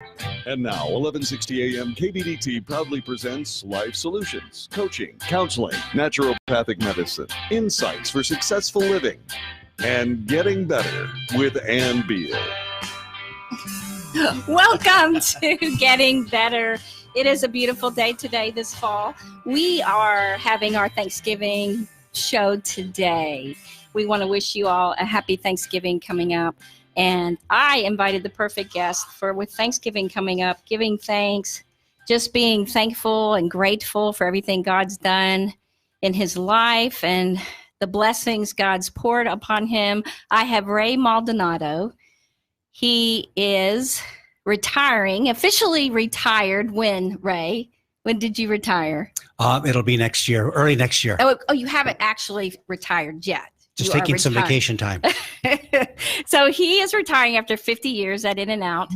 And now, 1160 AM KBDT proudly presents Life Solutions, coaching, counseling, naturopathic medicine, insights for successful living, and getting better with Ann Beal. Welcome to Getting Better. It is a beautiful day today this fall. We are having our Thanksgiving show today. We want to wish you all a happy Thanksgiving coming up. And I invited the perfect guest for with Thanksgiving coming up, giving thanks, just being thankful and grateful for everything God's done in his life and the blessings God's poured upon him. I have Ray Maldonado. He is retiring, officially retired. When, Ray? When did you retire? It'll be next year, early next year. Oh, you haven't actually retired yet. Just taking some vacation time. So he is retiring after 50 years at In-N-Out.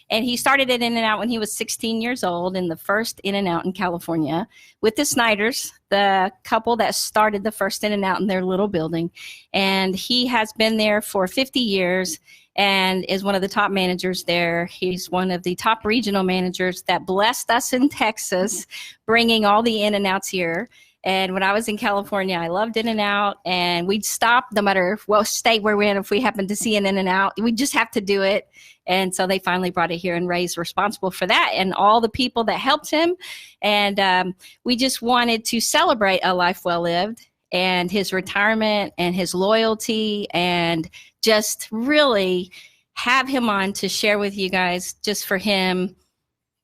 And he started at In-N-Out when he was 16 years old in the first In-N-Out in California with the Snyders, the couple that started the first In-N-Out in their little building. And he has been there for 50 years and is one of the top managers there. He's one of the top regional managers that blessed us in Texas, bringing all the In-N-Outs here. And when I was in California, I loved In-N-Out, and we'd stop no matter what state we're in. If we happened to see an In-N-Out, we just have to do it. And so they finally brought it here, and Ray's responsible for that and all the people that helped him. And we just wanted to celebrate a life well lived and his retirement and his loyalty, and just really have him on to share with you guys, just for him,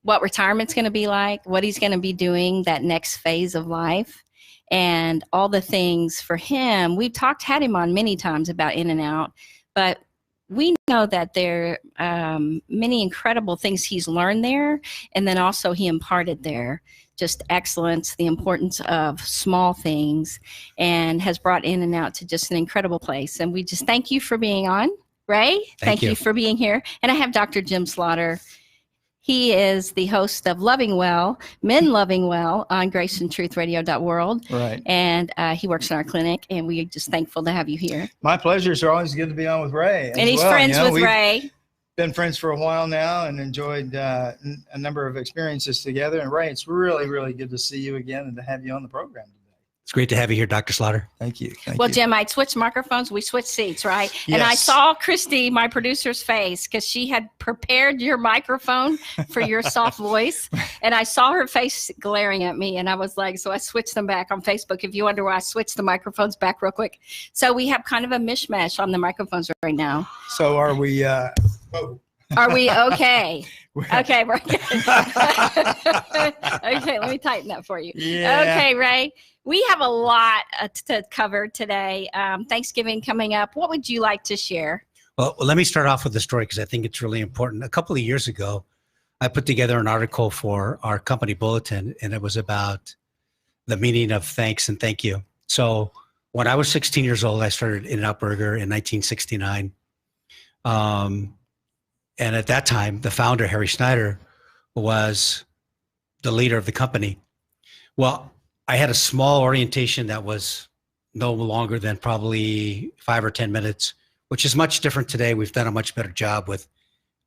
what retirement's going to be like, what he's going to be doing that next phase of life, and all the things for him. We've had him on many times about In-N-Out, but we know that there are many incredible things he's learned there, and then also he imparted there just excellence, the importance of small things, and has brought In-N-Out to just an incredible place. And we just thank you for being on, Ray. Thank you for being here. And I have Dr. Jim Slaughter. He is the host of Loving Well, Men Loving Well on graceandtruthradio.world. Right. And he works in our clinic, and we're just thankful to have you here. My pleasure. It's always good to be on with Ray. And he's friends with Ray. Been friends for a while now and enjoyed a number of experiences together. And Ray, it's really, really good to see you again and to have you on the program today. It's great to have you here, Dr. Slaughter. Thank you. Well, Jim, I switched microphones. We switched seats, right? Yes. And I saw Christy, my producer's face, because she had prepared your microphone for your soft voice. And I saw her face glaring at me. And I was like, so I switched them back on Facebook. If you wonder why I switched the microphones back real quick. So we have kind of a mishmash on the microphones right now. So are we... Are we okay? Okay, we're okay. Okay, let me tighten that for you. Yeah. Okay, Ray. We have a lot to cover today. Thanksgiving coming up. What would you like to share? Well, let me start off with the story because I think it's really important. A couple of years ago, I put together an article for our company bulletin, and it was about the meaning of thanks and thank you. So when I was 16 years old, I started In-N-Out Burger in 1969. And at that time, the founder, Harry Snyder, was the leader of the company. Well, I had a small orientation that was no longer than probably 5 or 10 minutes, which is much different today. We've done a much better job with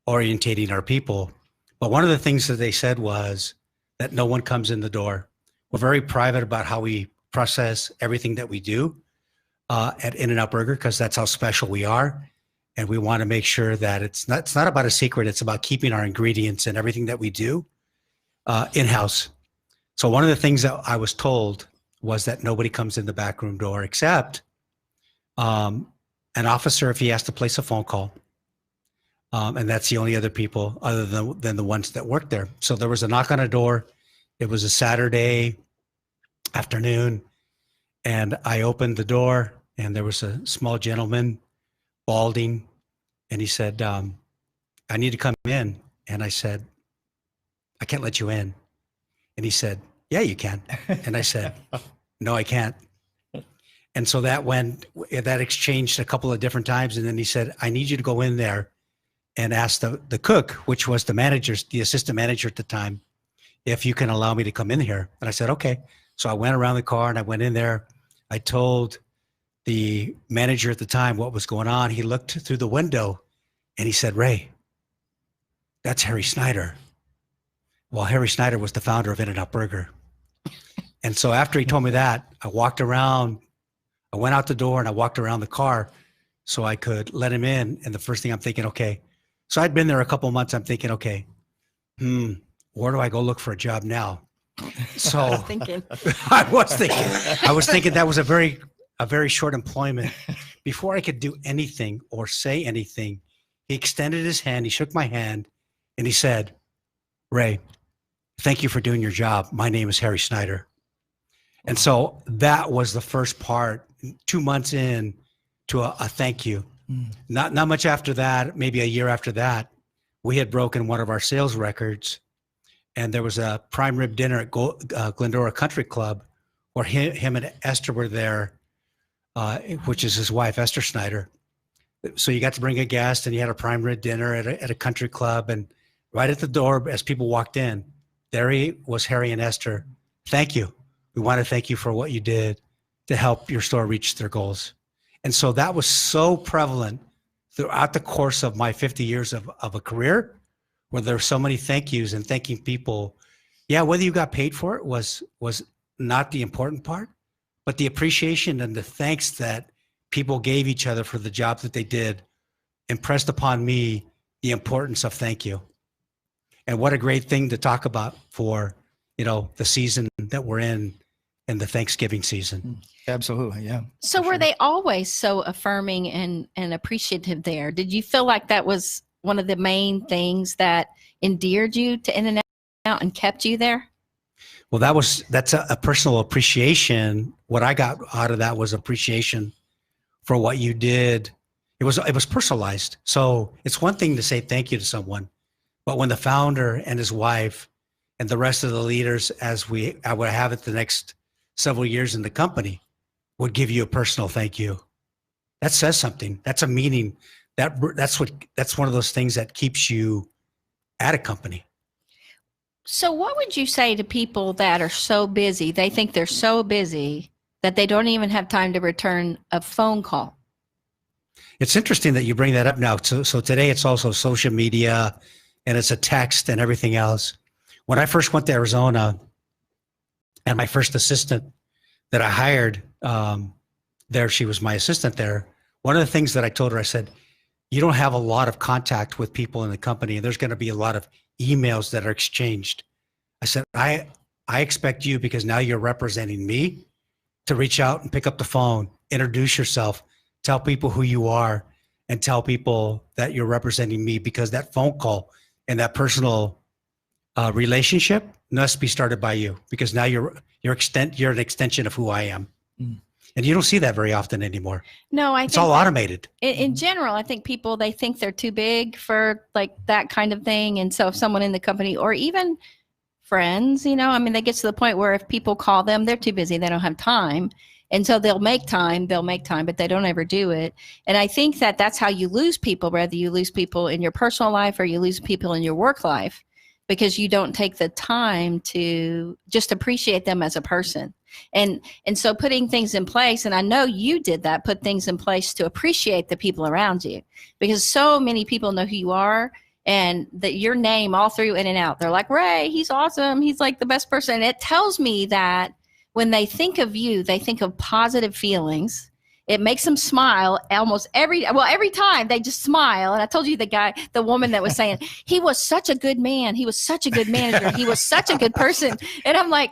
orientating our people. But one of the things that they said was that no one comes in the door. We're very private about how we process everything that we do at In-N-Out Burger, because that's how special we are. And we want to make sure that it's not about a secret. It's about keeping our ingredients and everything that we do in-house. So one of the things that I was told was that nobody comes in the back room door except an officer if he has to place a phone call. And that's the only other people other than the ones that work there. So there was a knock on a door. It was a Saturday afternoon. And I opened the door, and there was a small gentleman, balding, and he said, I need to come in. And I said, I can't let you in. And he said, yeah, you can. And I said, no, I can't. And so that exchanged a couple of different times. And then he said, I need you to go in there and ask the cook, which was the assistant manager at the time, if you can allow me to come in here. And I said, okay. So I went around the car and I went in there. I told the manager at the time what was going on. He looked through the window and he said, Ray, that's Harry Snyder. Well, Harry Snyder was the founder of In-N-Out Burger. And so after he told me that, I went out the door and I walked around the car so I could let him in. And the first thing I'm thinking, okay, so I'd been there a couple of months. I'm thinking, okay, where do I go look for a job now? So I was thinking. I was thinking that was a very short employment. Before I could do anything or say anything, he extended his hand, he shook my hand, and he said, "Ray, thank you for doing your job. My name is Harry Snyder." And so that was the first part, 2 months in to a thank you. Not much after that, maybe a year after that, we had broken one of our sales records, and there was a prime rib dinner at Glendora Country Club where him and Esther were there, which is his wife, Esther Snyder. So you got to bring a guest, and you had a prime rib dinner at a country club, and right at the door, as people walked in, there he was, Harry and Esther. "Thank you. We want to thank you for what you did to help your store reach their goals." And so that was so prevalent throughout the course of my 50 years of a career, where there were so many thank yous and thanking people. Yeah, whether you got paid for it was not the important part, but the appreciation and the thanks that people gave each other for the job that they did impressed upon me the importance of thank you. And what a great thing to talk about for, the season that we're in the Thanksgiving season. Absolutely. Yeah. So were they always so affirming and appreciative there? Did you feel like that was one of the main things that endeared you to In-N-Out and kept you there? Well, that's a personal appreciation. What I got out of that was appreciation for what you did. It was personalized. So it's one thing to say thank you to someone, but when the founder and his wife and the rest of the leaders, I would have it the next several years in the company, would give you a personal thank you, that says something. That's a meaning. That's one of those things that keeps you at a company. So what would you say to people that are so busy, they think they're so busy that they don't even have time to return a phone call? It's interesting that you bring that up now. So today it's also social media, and it's a text and everything else. When I first went to Arizona, and my first assistant that I hired there, she was my assistant there. One of the things that I told her, I said, "You don't have a lot of contact with people in the company, and there's going to be a lot of emails that are exchanged." I said, I expect you, because now you're representing me, to reach out and pick up the phone, introduce yourself, tell people who you are, and tell people that you're representing me, because that phone call and that personal relationship must be started by you, because now you're an extension of who I am. And you don't see that very often anymore. No, it's all automated. In general, I think people, they think they're too big for like that kind of thing. And so if someone in the company, or even friends, they get to the point where if people call them, they're too busy, they don't have time. And so they'll make time, but they don't ever do it. And I think that that's how you lose people, whether you lose people in your personal life or you lose people in your work life, because you don't take the time to just appreciate them as a person. And so putting things in place, and I know you did that, put things in place to appreciate the people around you, because so many people know who you are, and that your name all through In-N-Out. They're like, "Ray, he's awesome. He's like the best person." And it tells me that when they think of you, they think of positive feelings. It makes them smile every time they just smile. And I told you the woman that was saying, "He was such a good man. He was such a good manager. He was such a good person." And I'm like,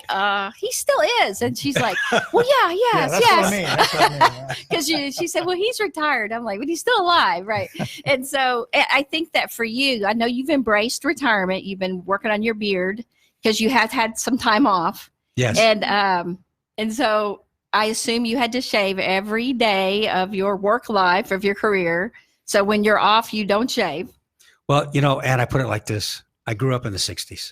he still is. And she's like, "Well, yes. That's what I mean. Because she said, "Well, he's retired." I'm like, "But he's still alive." Right. And so I think that for you, I know you've embraced retirement. You've been working on your beard because you have had some time off. Yes. And so I assume you had to shave every day of your work life, of your career. So when you're off, you don't shave. Well, and I put it like this. I grew up in the 60s.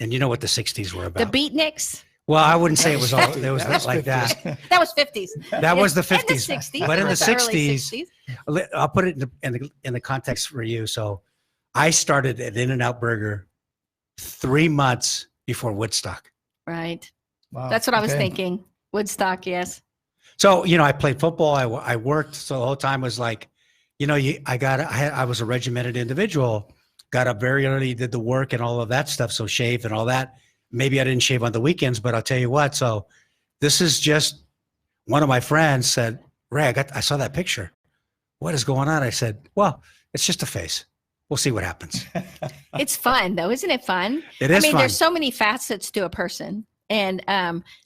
And you know what the 60s were about. The beatniks? Well, I wouldn't say it was all, there was not like that. That was 50s. That was the 50s. And the 60s. But in the 60s, 60s. I'll put it in the context for you. So I started at In-N-Out Burger 3 months before Woodstock. Right. Wow. That's what I was thinking. Woodstock, yes. So, I played football. I worked. So the whole time was like, I was a regimented individual. got up very early, did the work and all of that stuff. So shave and all that. Maybe I didn't shave on the weekends, but I'll tell you what. So this is just one of my friends said, Ray, I saw that picture. What is going on? I said, well, it's just a face. We'll see what happens. It's fun though, isn't it fun? It is fun. fun. There's so many facets to a person, and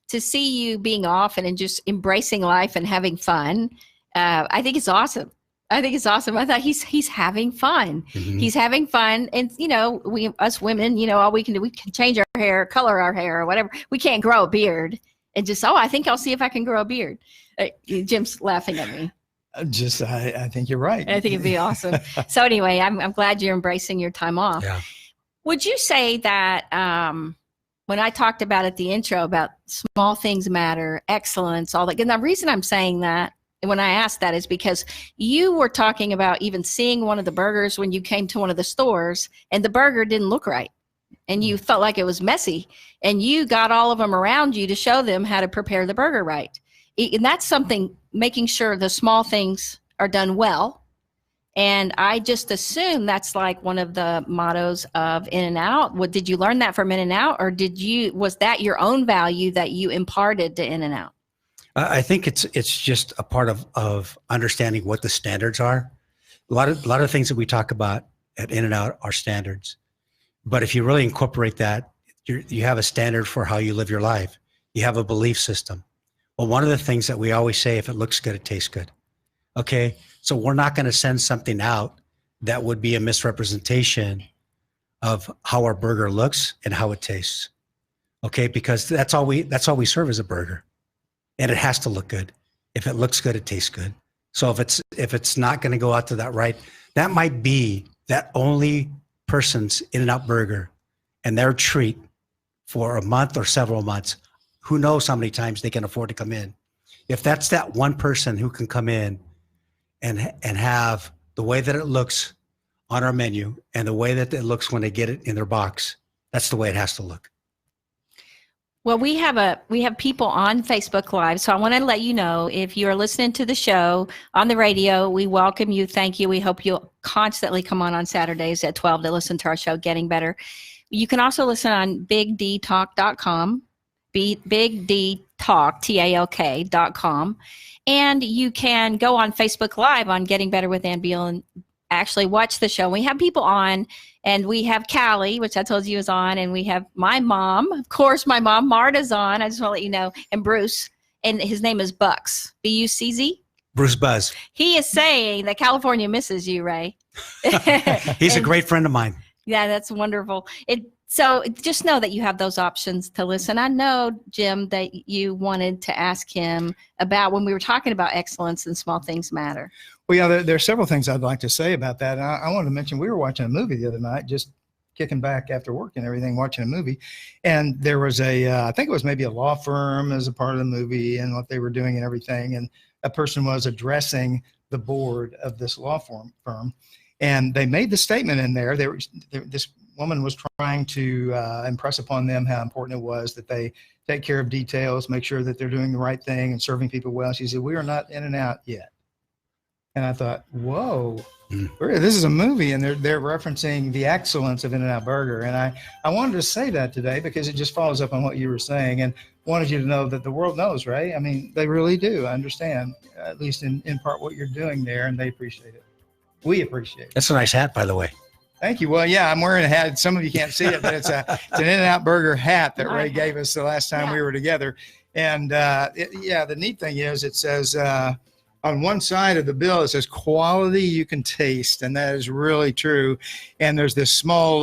to see you being off and just embracing life and having fun, I think it's awesome. I thought he's having fun. Mhm. He's having fun, and us women, all we can do, we can change our hair, color our hair, or whatever. We can't grow a beard, and just I think I'll see if I can grow a beard. Jim's laughing at me. I think you're right. I think it'd be awesome. So anyway, I'm glad you're embracing your time off. Yeah. Would you say that when I talked about at the intro about small things matter, excellence, all that, and the reason I'm saying that when I asked that is because you were talking about even seeing one of the burgers when you came to one of the stores and the burger didn't look right and you felt like it was messy, and you got all of them around you to show them how to prepare the burger right. And that's something, making sure the small things are done well. And I just assume that's like one of the mottos of In-N-Out. Did you learn that from In-N-Out, or was that your own value that you imparted to In-N-Out? I think it's just a part of understanding what the standards are. A lot of things that we talk about at In-N-Out are standards. But if you really incorporate that, you have a standard for how you live your life. You have a belief system. Well, one of the things that we always say, if it looks good, it tastes good. Okay. So we're not going to send something out that would be a misrepresentation of how our burger looks and how it tastes. Okay. Because that's all we serve as a burger, and it has to look good. If it looks good, it tastes good. So if it's not going to go out to that might be that only person's In-N-Out burger and their treat for a month or several months. Who knows how many times they can afford to come in. If that's that one person who can come in and have the way that it looks on our menu and the way that it looks when they get it in their box, that's the way it has to look. Well, we have people on Facebook Live, so I want to let you know, if you're listening to the show on the radio, we welcome you. Thank you. We hope you'll constantly come on Saturdays at 12 to listen to our show, Getting Better. You can also listen on bigdtalk.com. bigdtalk.com, and you can go on Facebook Live on Getting Better with Ann Beal and actually watch the show. We have people on, and we have Callie, which I told you is on, and we have my mom, of course, my mom Marta's on. I just want to let you know, and Bruce, and his name is Bucks, B-U-C-Z. Bruce Buzz. He is saying that California misses you, Ray. He's a great friend of mine. Yeah, that's wonderful. So just know that you have those options to listen. I know, Jim, that you wanted to ask him about when we were talking about excellence and small things matter. Well, yeah, there are several things I'd like to say about that. And I wanted to mention, we were watching a movie the other night, just kicking back after work and everything, watching a movie. And there was I think it was maybe a law firm as a part of the movie and what they were doing and everything. And a person was addressing the board of this law firm. And they made the statement in there. This woman was trying to impress upon them how important it was that they take care of details, make sure that they're doing the right thing and serving people well. She said, "We are not In-N-Out yet." And I thought, whoa, this is a movie, and they're referencing the excellence of In-N-Out Burger. And I wanted to say that today because it just follows up on what you were saying, and wanted you to know that the world knows, right? I mean, they really do understand, at least in part, what you're doing there, and they appreciate it. We appreciate it. That's a nice hat, by the way. Thank you. Well, yeah, I'm wearing a hat. Some of you can't see it, but it's an In-N-Out Burger hat that Ray gave us the last time we were together. And the neat thing is it says on one side of the bill, it says quality you can taste. And that is really true. And there's this small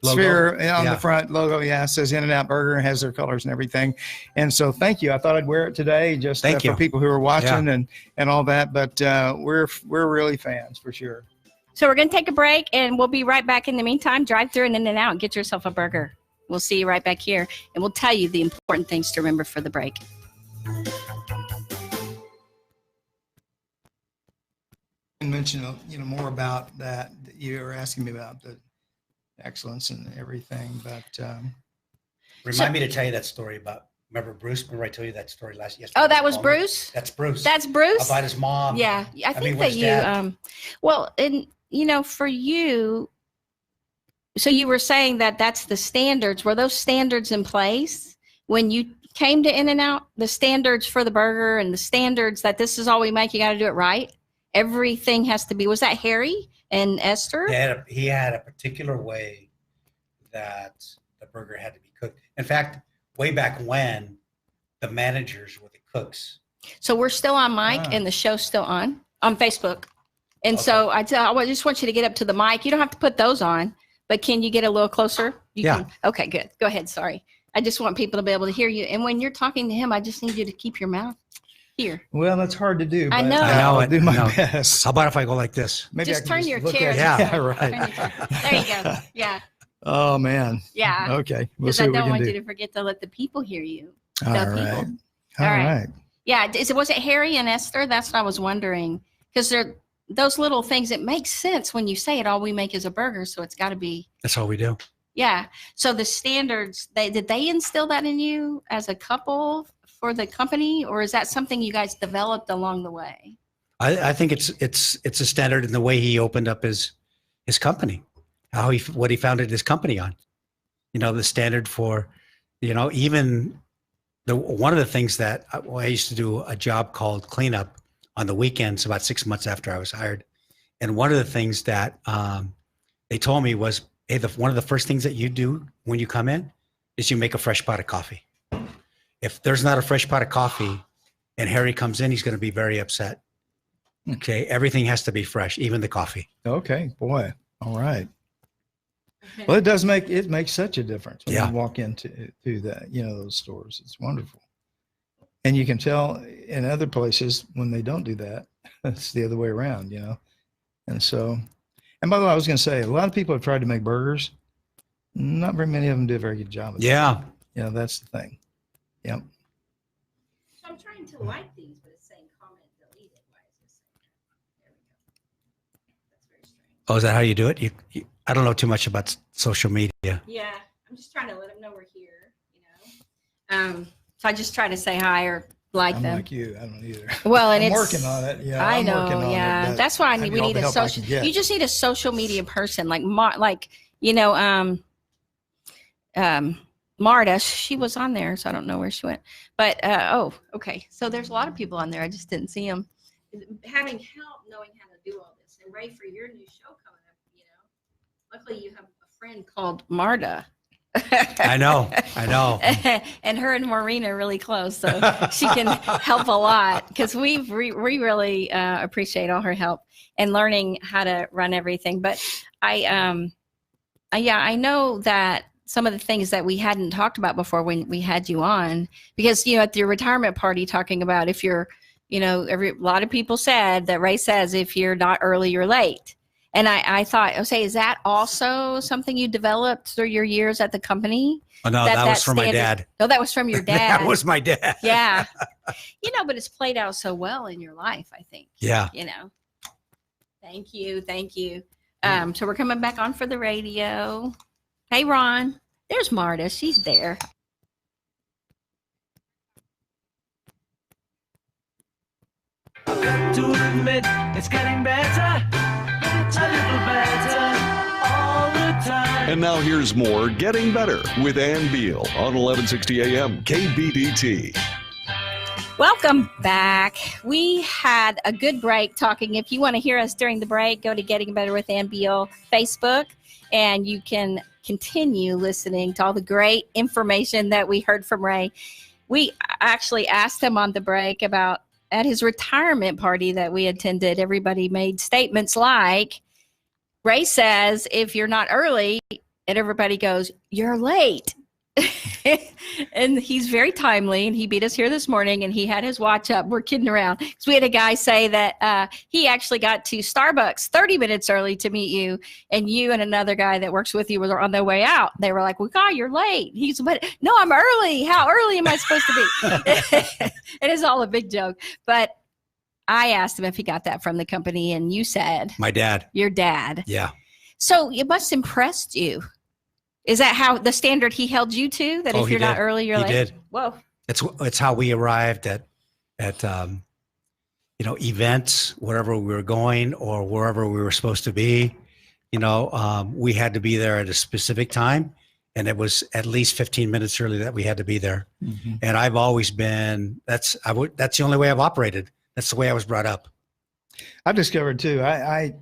sphere on the front logo. Yeah, it says In-N-Out Burger and has their colors and everything. And so thank you. I thought I'd wear it today just for people who are watching and all that. But we're really fans for sure. So we're going to take a break, and we'll be right back. In the meantime, drive through and In-N-Out and get yourself a burger. We'll see you right back here, and we'll tell you the important things to remember for the break. And mention more about that you were asking me about the excellence and everything, but remind me to tell you that story about Remember Bruce? Remember I told you that story yesterday? Oh, that was Bruce? That's Bruce. That's Bruce? About his mom. Yeah. I think mean, that well, and for you, so you were saying that that's the standards. Were those standards in place when you came to In-N-Out? The standards for the burger and the standards that this is all we make, you got to do it right? Everything has to be. Was that Harry and Esther? He had a particular way that the burger had to be cooked. In fact, way back when, the managers were the cooks. So we're still on mic and the show's still on Facebook. And so I just want you to get up to the mic. You don't have to put those on, but can you get a little closer? Okay, good. Go ahead. Sorry. I just want people to be able to hear you. And when you're talking to him, I just need you to keep your mouth here. Well, that's hard to do. I know. I'll do my best. How about if I go like this? Maybe just I can turn just your look chair. at Yeah, right. There you go. Yeah. Oh, man. Yeah. Okay. We'll Because see I what we don't can want do. you to forget to let the people hear you. All The right. people. All All right. right. Yeah. Was it Harry and Esther? That's what I was wondering. Because they're those little things. It makes sense when you say it. All we make is a burger, so it's got to be. That's all we do. Yeah. So the standards. Did they instill that in you as a couple for the company, or is that something you guys developed along the way? I think it's a standard in the way he opened up his company, what he founded his company on. The standard for, even one of the things that I used to do a job called cleanup on the weekends about 6 months after I was hired. And one of the things that they told me was, hey, one of the first things that you do when you come in is you make a fresh pot of coffee. If there's not a fresh pot of coffee and Harry comes in, he's going to be very upset. Okay. Everything has to be fresh, even the coffee. Okay. Boy. All right. Well, it makes such a difference when you walk into that, those stores. It's wonderful. And you can tell in other places when they don't do that, it's the other way around, And so, and by the way, I was going to say, a lot of people have tried to make burgers. Not very many of them do a very good job of it. Yeah. That's the thing. Yep. So I'm trying to like these, but it's saying comment deleted. Why is this saying that? There we go. That's very strange. Oh, is that how you do it? I don't know too much about social media. Yeah, I'm just trying to let them know we're here. So I just try to say hi or like I'm them. like you. I don't either. Well, and I'm it's working on it. Yeah, I I'm know. working on Yeah, it, that's why we need a social. You just need a social media person like Marta. She was on there, so I don't know where she went. But okay. So there's a lot of people on there. I just didn't see them. Having help knowing how to do all this, and Ray, for your new show coming up, luckily you have a friend called Marta. I know. And her and Maureen are really close, so she can help a lot because we really appreciate all her help and learning how to run everything. But I know that some of the things that we hadn't talked about before when we had you on, because at your retirement party talking about if you're, a lot of people said that Ray says if you're not early, you're late. And I thought, okay, is that also something you developed through your years at the company? Oh, no, that was from my dad. No, that was from your dad. That was my dad. Yeah. But it's played out so well in your life, I think. Yeah. Thank you. So we're coming back on for the radio. Hey, Ron. There's Marta. She's there. I've got to admit, it's getting better, a little better all the time. And now here's more Getting Better with Ann Beal on 1160 AM KBDT. Welcome back. We had a good break talking. If you want to hear us during the break, go to Getting Better with Ann Beal Facebook, and you can continue listening to all the great information that we heard from Ray. We actually asked him on the break about at his retirement party that we attended, everybody made statements like, Ray says, if you're not early, and everybody goes, you're late. And he's very timely, and he beat us here this morning, and he had his watch up. We're kidding around. So we had a guy say that he actually got to Starbucks 30 minutes early to meet you, and you and another guy that works with you were on their way out. They were like, well, God, you're late. He's, but no, I'm early. How early am I supposed to be? It is all a big joke. But I asked him if he got that from the company, and you said, my dad. Your dad. Yeah. So it must have impressed you. Is that how the standard he held you to? That if you're not early, you're late? He did. Whoa. It's how we arrived at events, wherever we were going or wherever we were supposed to be. We had to be there at a specific time, and it was at least 15 minutes early that we had to be there. Mm-hmm. And I've always been, that's the only way I've operated. That's the way I was brought up. I've discovered too, I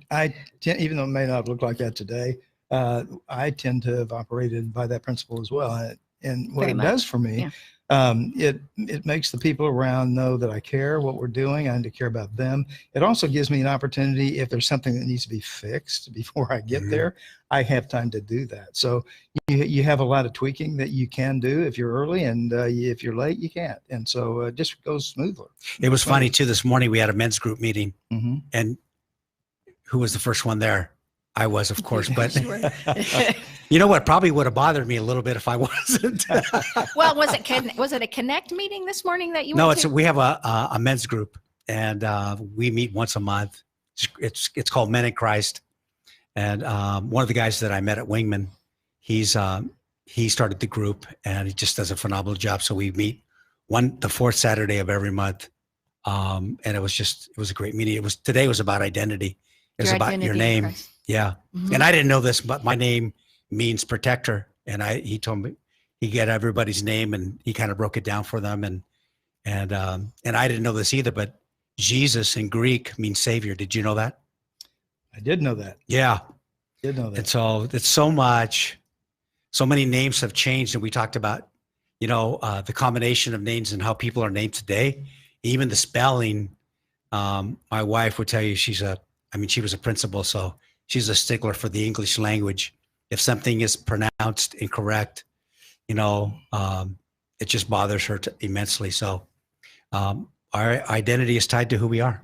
even though it may not look like that today, I tend to have operated by that principle as well. And what it does for me, it makes the people around know that I care what we're doing. I need to care about them. It also gives me an opportunity, if there's something that needs to be fixed before I get there, I have time to do that. So you have a lot of tweaking that you can do if you're early, and if you're late, you can't. And so it just goes smoothly. It was funny too. This morning we had a men's group meeting, and who was the first one there? I was, of course, but you know what? Probably would have bothered me a little bit if I wasn't. Well, was it a Connect meeting this morning that you went to? We have a men's group, and we meet once a month. It's called Men in Christ, and one of the guys that I met at Wingman, he started the group, and he just does a phenomenal job. So we meet the fourth Saturday of every month, and it was a great meeting. Today was about identity. It was about your name. Yeah. And I didn't know this, but my name means protector. And he told me, he got everybody's name, and he kind of broke it down for them. And I didn't know this either, but Jesus in Greek means savior. Did you know that? I did know that. Yeah. I did know that. And so it's so many names have changed. And we talked about, the combination of names and how people are named today, even the spelling. My wife would tell you she was a principal, so she's a stickler for the English language. If something is pronounced incorrect, it just bothers her immensely. So our identity is tied to who we are.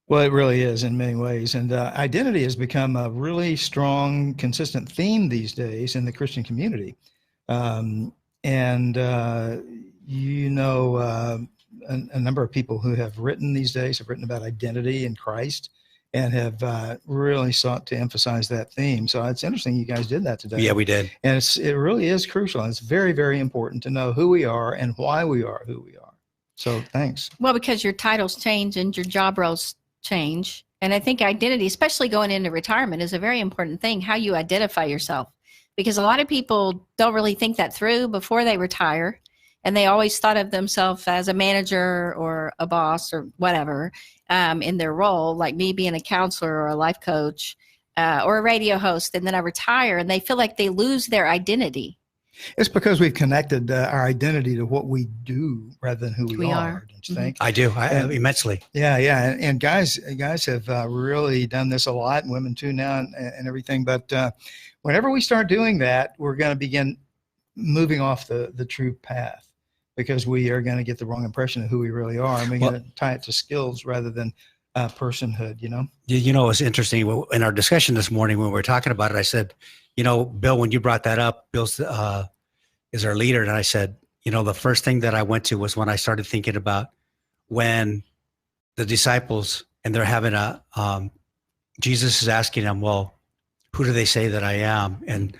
Well, it really is in many ways. And identity has become a really strong, consistent theme these days in the Christian community. A number of people who have written these days have written about identity in Christ, and have really sought to emphasize that theme. So it's interesting you guys did that today. Yeah, we did. And it really is crucial. And it's very, very important to know who we are and why we are who we are. So thanks. Well, because your titles change and your job roles change. And I think identity, especially going into retirement, is a very important thing, how you identify yourself. Because a lot of people don't really think that through before they retire. And they always thought of themselves as a manager or a boss or whatever in their role, like me being a counselor or a life coach or a radio host. And then I retire, and they feel like they lose their identity. It's because we've connected our identity to what we do rather than who we are. Don't you think? I do. Immensely. Yeah. And guys have really done this a lot, and women too now, and everything. But whenever we start doing that, we're going to begin moving off the true path, because we are going to get the wrong impression of who we really are. And we're going to tie it to skills rather than personhood, It's interesting. In our discussion this morning, when we were talking about it, I said, Bill, when you brought that up, Bill's is our leader. And I said, the first thing that I went to was when I started thinking about when the disciples, and they're having Jesus is asking them, well, who do they say that I am? And,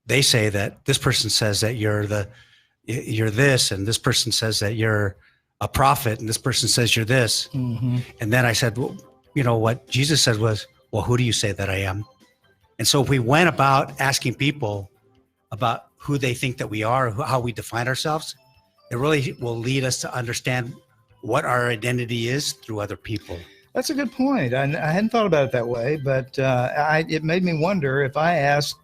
they say that this person says that you're this, and this person says that you're a prophet, and this person says you're this. Mm-hmm. And then I said, well, what Jesus said was, well, who do you say that I am? And so if we went about asking people about who they think that we are, how we define ourselves, it really will lead us to understand what our identity is through other people. That's a good point. I hadn't thought about it that way, but it made me wonder, if I asked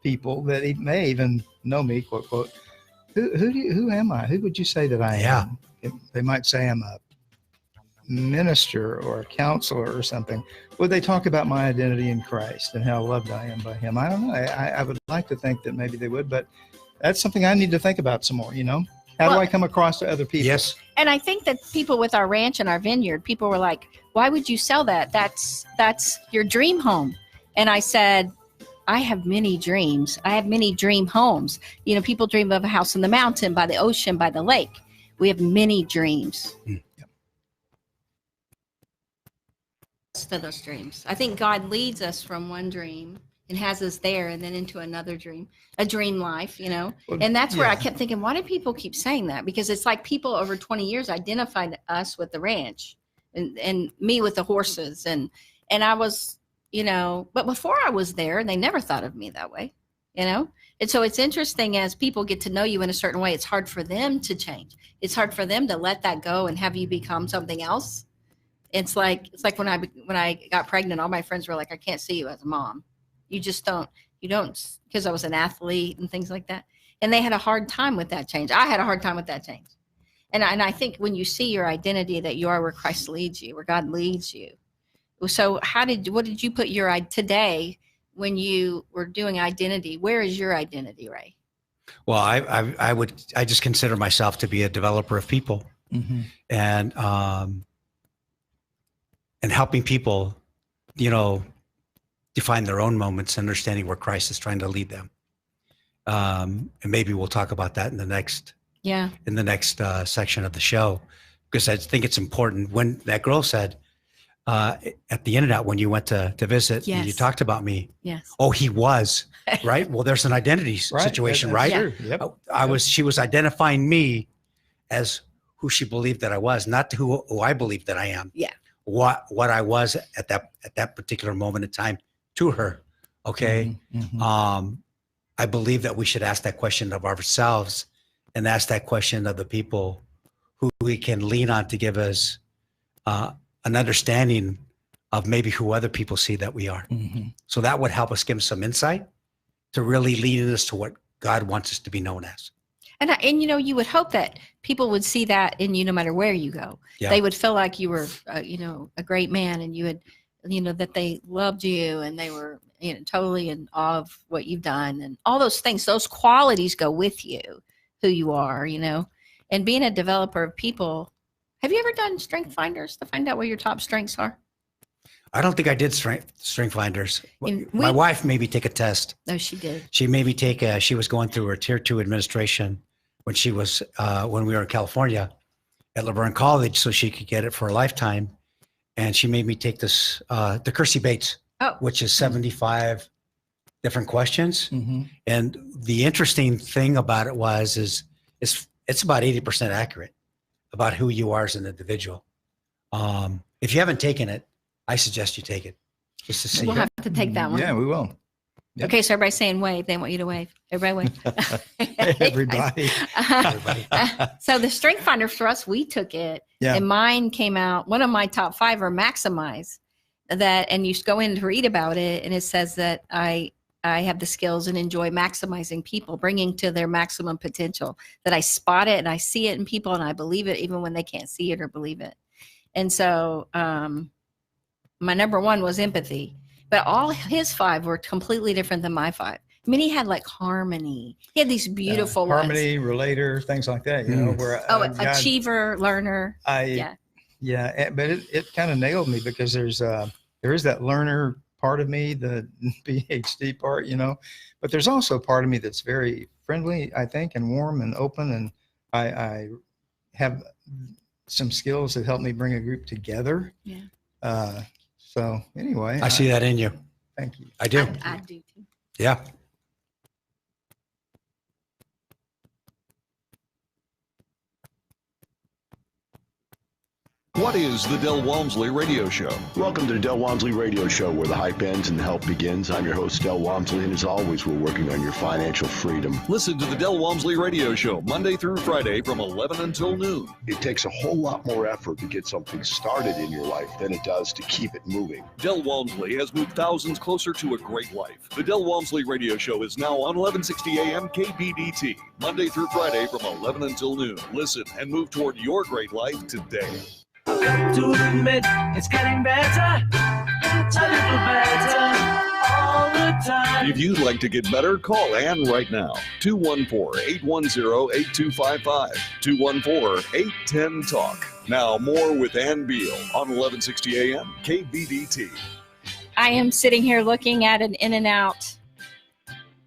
people that may even know me, quote, quote, who am I? Who would you say that I am? They might say I'm a minister or a counselor or something. Would they talk about my identity in Christ and how loved I am by him? I don't know. I would like to think that maybe they would, but that's something I need to think about some more, How do I come across to other people? Yes. And I think that people with our ranch and our vineyard, people were like, why would you sell that? That's your dream home. And I said, I have many dreams. I have many dream homes. People dream of a house in the mountain, by the ocean, by the lake. We have many dreams. To those dreams. I think God leads us from one dream and has us there and then into another dream, a dream life, you know? Well, And that's where I yeah. kept thinking, why do people keep saying that? Because it's like people over 20 years identified us with the ranch and me with the horses. And I was, you know, but before I was there, they never thought of me that way, you know? And so it's interesting as people get to know you in a certain way, it's hard for them to change. It's hard for them to let that go and have you become something else. It's like when I got pregnant, all my friends were like, I can't see you as a mom. You don't, because I was an athlete and things like that. And they had a hard time with that change. I had a hard time with that change. And I think when you see your identity that you are where Christ leads you, where God leads you. So what did you put your today when you were doing identity? Where is your identity, Ray? Well, I just consider myself to be a developer of people, and helping people, you know, define their own moments, understanding where Christ is trying to lead them. And maybe we'll talk about that in the next section of the show, because I think it's important. When that girl said at the In-N-Out, when you went to visit, and you talked about me. Yes. Oh, he was right. Well, there's an identity situation, right? Sure. Yep. She was identifying me as who she believed that I was, not who I believed that I am. Yeah. What I was at that particular moment in time to her. Okay. I believe that we should ask that question of ourselves and ask that question of the people who we can lean on to give us an understanding of maybe who other people see that we are. So that would help us give them some insight to really lead us to what God wants us to be known as. And you know, you would hope that people would see that in you no matter where you go. Yeah. They would feel like you were, you know, a great man, and you would, you know, that they loved you and they were, you know, totally in awe of what you've done and all those things. Those qualities go with you, who you are, you know. And being a developer of people, have you ever done strength finders to find out what your top strengths are? I don't think I did strength finders. My wife made me take a test. No, she did. She made me take she was going through her tier 2 administration when she was when we were in California at Laverne College, so she could get it for a lifetime. And she made me take this the Kersey Bates, which is 75 different questions. And the interesting thing about it is it's about 80% accurate about who you are as an individual. If you haven't taken it, I suggest you take it just to see. We'll have to take that one. Yeah, we will. Yep. Okay, so everybody's saying wave. They want you to wave. Everybody wave. Everybody. So the strength finder for us, we took it, and mine came out. One of my top 5 are maximize that, and you go in to read about it, and it says that I have the skills and enjoy maximizing people, bringing to their maximum potential. That I spot it and I see it in people, and I believe it even when they can't see it or believe it. And so my number 1 was empathy. But all his 5 were completely different than my 5. I mean, he had like harmony. He had these beautiful harmony, relator, things like that. You know, where achiever, learner. But it kind of nailed me, because there is that learner part of me, the PhD part, you know. But there's also a part of me that's very friendly, I think, and warm and open, and I have some skills that help me bring a group together. Yeah. So anyway, I see that in you. Thank you. I do. I do too. Yeah. What is the Del Walmsley Radio Show? Welcome to the Del Walmsley Radio Show, where the hype ends and the help begins. I'm your host, Del Walmsley, and as always, we're working on your financial freedom. Listen to the Del Walmsley Radio Show Monday through Friday from 11 until noon. It takes a whole lot more effort to get something started in your life than it does to keep it moving. Del Walmsley has moved thousands closer to a great life. The Del Walmsley Radio Show is now on 1160 AM KBDT, Monday through Friday from 11 until noon. Listen and move toward your great life today. I've got to admit, it's getting better, a little better, all the time. If you'd like to get better, call Ann right now. 214-810-8255. 214-810-TALK. Now more with Ann Beal on 1160 AM KBDT. I am sitting here looking at an In-N-Out.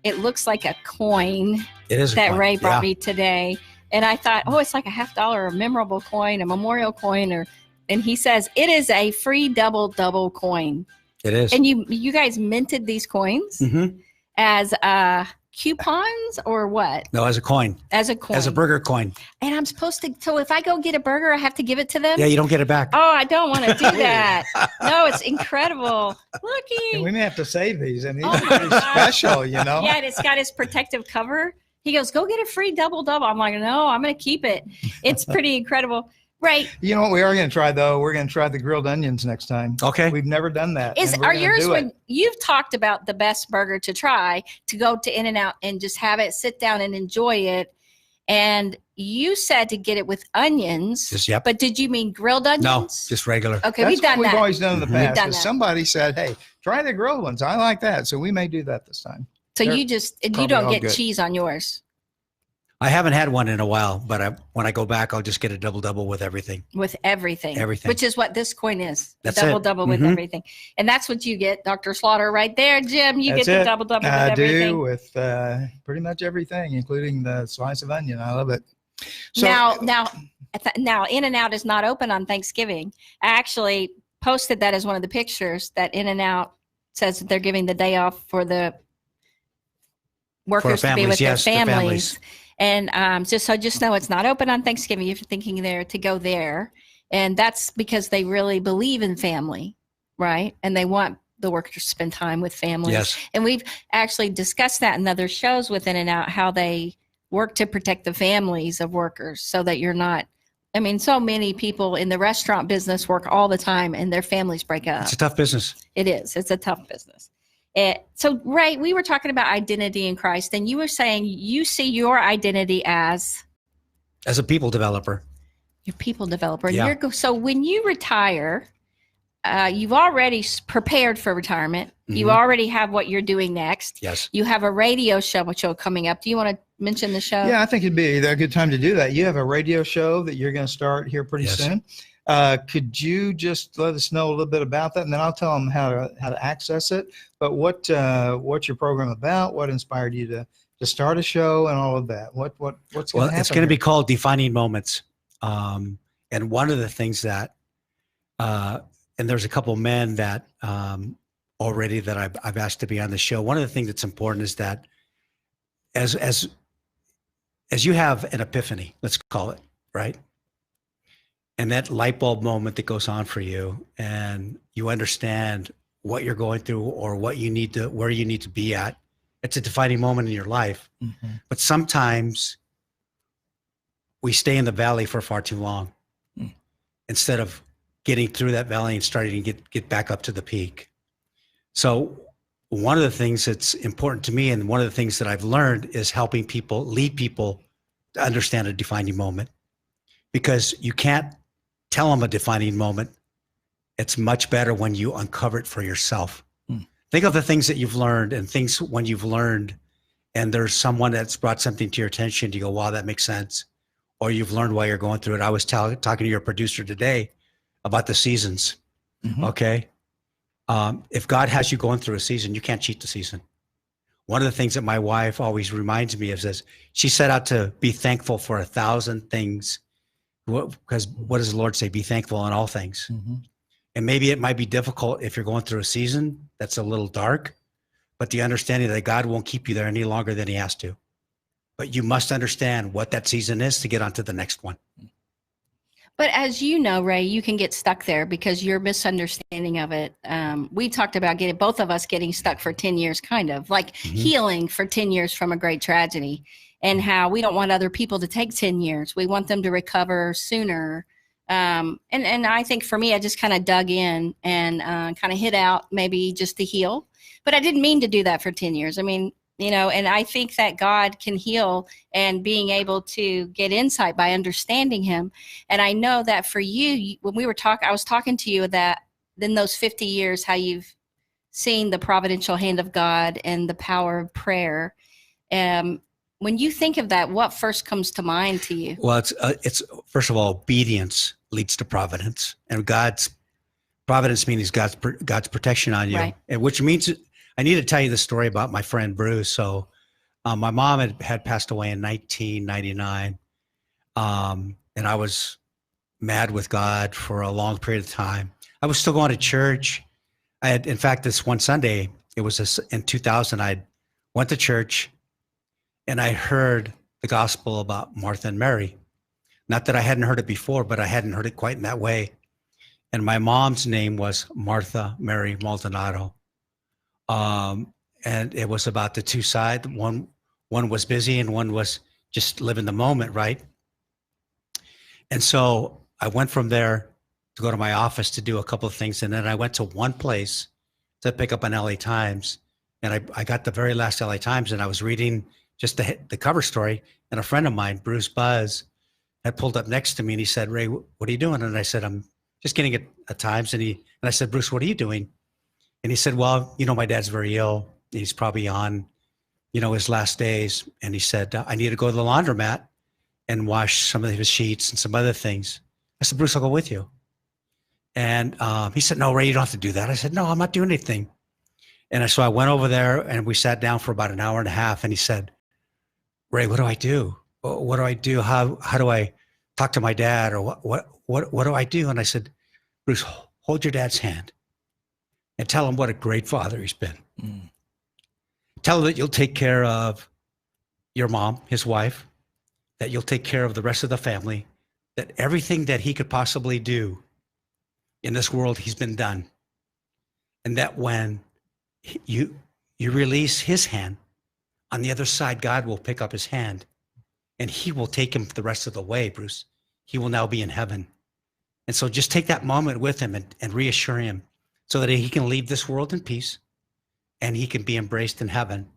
It looks like a coin. It is that Ray brought me today. And I thought, it's like a $50, a memorable coin, a memorial coin, and he says it is a free double coin. It is. And you guys minted these coins as coupons or what? No, as a coin. As a coin. As a burger coin. And I'm supposed to, so if I go get a burger, I have to give it to them? Yeah, you don't get it back. Oh, I don't want to do that. No, it's incredible. Looky. And we may have to save these. And these Oh are my pretty gosh. special, you know? Yeah, and it's got his protective cover. He goes, go get a free double. I'm like, no, I'm going to keep it. It's pretty incredible. Right. You know what we are going to try, though? We're going to try the grilled onions next time. Okay. We've never done that. and we're Are gonna yours do when it. you've talked about the best burger to try, to go to In-N-Out and just have it, sit down and enjoy it? And you said to get it with onions. Just, yep. But did you mean grilled onions? No, just regular. Okay, That's we've done what we've that. always done in the Mhm. We've past. done is that. somebody said, hey, try the grilled ones. I like that. So we may do that this time. So They're you probably don't all get good. cheese on yours I haven't had one in a while, but when I go back, I'll just get a double with everything. with everything. Everything. Which is what this coin is. That's Double it. with Mhm. everything. And that's what you get, Dr. Slaughter, right there, Jim. You That's get the it. double with I everything. do with pretty much everything, including the slice of onion. I love it. So, Now, In-N-Out is not open on Thanksgiving. I actually posted that as one of the pictures that In-N-Out says that they're giving the day off for the workers to be with their families. And just know it's not open on Thanksgiving if you're thinking there to go there. And that's because they really believe in family, right? And they want the workers to spend time with families. Yes. And we've actually discussed that in other shows with In-N-Out, how they work to protect the families of workers so that you're not, I mean, so many people in the restaurant business work all the time and their families break up. It's a tough business. It is. It's a tough business. So, Ray, we were talking about identity in Christ, and you were saying you see your identity as As a people developer. your people developer. And Yeah. so when you retire, you've already prepared for retirement. You Mhm. already have what you're doing next. Yes. You have a radio show coming up. Do you want to mention the show? yeah, I think it'd be a good time to do that. You have a radio show that you're going to start here pretty Yes. soon. Could you just let us know a little bit about that, and then I'll tell them how to access it. But what's your program about? What inspired you to start a show and all of that? What's going to Well, happen? it's going to be here? called Defining Moments. And one of the things that, and there's a couple men that already that I've asked to be on the show. One of the things that's important is that as you have an epiphany, let's call it, right? And that light bulb moment that goes on for you, and you understand what you're going through or where you need to be at. It's a defining moment in your life. Mhm. But sometimes we stay in the valley for far too long instead of getting through that valley and starting to get back up to the peak. So one of the things that's important to me, and one of the things that I've learned, is helping people, lead people to understand a defining moment, because you can't tell them a defining moment. It's much better when you uncover it for yourself. Think of the things that you've learned, and things when you've learned and there's someone that's brought something to your attention, you go, wow, that makes sense. Or you've learned while you're going through it. I was talking to your producer today about the seasons. Mhm. Okay. If God has you going through a season, you can't cheat the season. One of the things that my wife always reminds me of is she set out to be thankful for 1,000 things. Because what does the Lord say? Be thankful in all things. Mhm. And maybe it might be difficult if you're going through a season that's a little dark, but the understanding that God won't keep you there any longer than he has to. But you must understand what that season is to get onto the next one. But as you know, Ray, you can get stuck there because your misunderstanding of it. We talked about both of us getting stuck for 10 years, kind of like healing for 10 years from a great tragedy, and how we don't want other people to take 10 years. We want them to recover sooner. And I think for me, I just kind of dug in and kind of hit out maybe just to heal. But I didn't mean to do that for 10 years. I mean, and I think that God can heal, and being able to get insight by understanding him. And I know that for you, when we were talking, I was talking to you that in those 50 years, how you've seen the providential hand of God and the power of prayer. When you think of that, what first comes to mind to you? Well, it's first of all, obedience leads to providence, and God's providence means God's protection on you, Right. and which means I need to tell you the story about my friend Bruce. So, my mom had passed away in 1999, and I was mad with God for a long period of time. I was still going to church. I had, in fact, this one Sunday, it was in 2000, I went to church and I heard the gospel about Martha and Mary. Not that I hadn't heard it before, but I hadn't heard it quite in that way. And my mom's name was Martha Mary Maldonado. And it was about the two sides. One was busy and one was just living the moment, right? And so I went from there to go to my office to do a couple of things. And then I went to one place to pick up an LA Times. And I got the very last LA Times and I was reading just the cover story. And a friend of mine, Bruce Buzz, had pulled up next to me and he said, "Ray, what are you doing?" And I said, "I'm just getting a Times." And I said, "Bruce, what are you doing?" And he said, "Well, my dad's very ill. He's probably on, his last days." And he said, "I need to go to the laundromat and wash some of his sheets and some other things." I said, "Bruce, I'll go with you." And he said, "No, Ray, you don't have to do that." I said, "No, I'm not doing anything." And so I went over there and we sat down for about an hour and a half. And he said, "Ray, what do I do? What do I do? How do I talk to my dad? Or what do I do?" And I said, "Bruce, hold your dad's hand and tell him what a great father he's been. Tell him that you'll take care of your mom, his wife, that you'll take care of the rest of the family, that everything that he could possibly do in this world, he's been done. And that when you release his hand, on the other side, God will pick up his hand and he will take him the rest of the way, Bruce. He will now be in heaven. And so just take that moment with him and reassure him so that he can leave this world in peace and he can be embraced in heaven."